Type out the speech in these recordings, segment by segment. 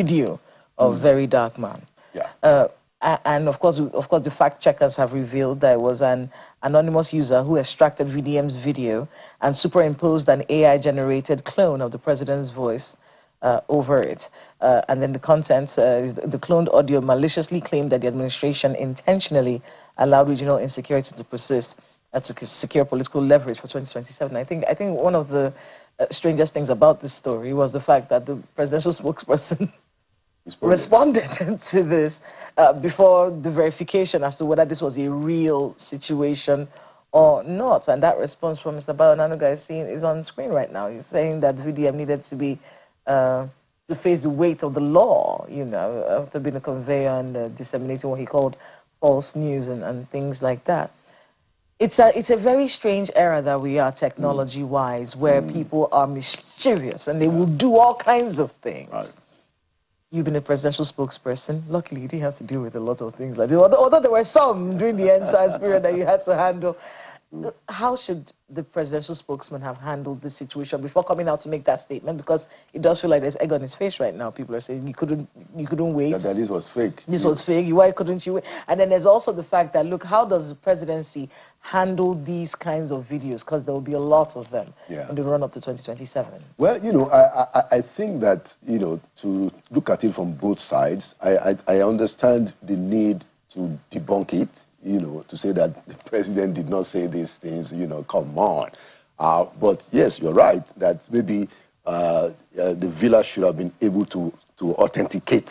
video of Very Dark Man. Yeah. And of course, the fact checkers have revealed that it was an anonymous user who extracted VDM's video and superimposed an AI-generated clone of the president's voice over it. And then the content, the cloned audio maliciously claimed that the administration intentionally allowed regional insecurity to persist to secure political leverage for 2027. I think one of the strangest things about this story was the fact that the presidential spokesperson responded to this before the verification as to whether this was a real situation or not. And that response from Mr. Bayonanuga is on screen right now. He's saying that VDM needed to be to face the weight of the law, you know, after being a conveyor and disseminating what he called false news and things like that. It's a very strange era that we are technology-wise, where people are mischievous and they will do all kinds of things. Right. You've been a presidential spokesperson. Luckily, you didn't have to deal with a lot of things like this. Although there were some during the NSAS period that you had to handle. How should the presidential spokesman have handled this situation before coming out to make that statement? Because it does feel like there's egg on his face right now. People are saying you couldn't wait. That this was fake. This was fake. Why couldn't you wait? And then there's also the fact that, look, how does the presidency handle these kinds of videos? Because there will be a lot of them in the run-up to 2027. Well, you know, I think that, you know, to look at it from both sides, I understand the need to debunk it, you know, to say that the president did not say these things, you know, come on. But yes, you're right, that maybe the villa should have been able to authenticate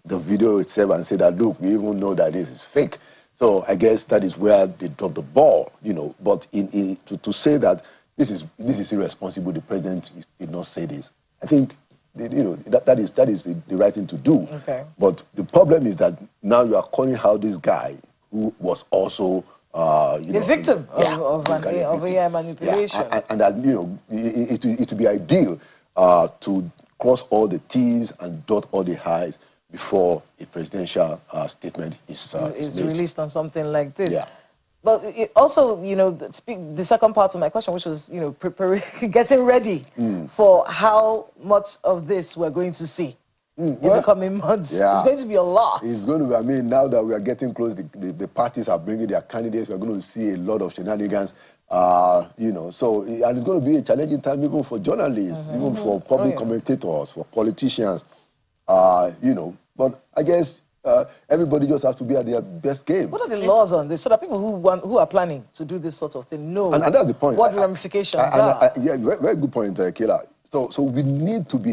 the video itself and say that, look, we even know that this is fake. So I guess that is where they dropped the ball, you know. But to say that this is irresponsible, the president did not say this, I think, you know, that is the right thing to do. Okay. But the problem is that now you are calling out this guy who was also the victim of AI manipulation. Yeah. And that, you know, it would be ideal to cross all the T's and dot all the I's before a presidential statement is released on something like this. Yeah. But it also, you know, the second part of my question, which was, you know, getting ready for how much of this we're going to see in the coming months. Yeah. It's going to be a lot. It's going to be, I mean, now that we are getting close, the parties are bringing their candidates, we're going to see a lot of shenanigans, you know, so, and it's going to be a challenging time even for journalists, even for public commentators, for politicians, you know, but I guess everybody just has to be at their best game. What are the laws on this so that people who are planning to do this sort of thing know and that's the point. What the ramifications are? Yeah, very good point, Kayla. So we need to be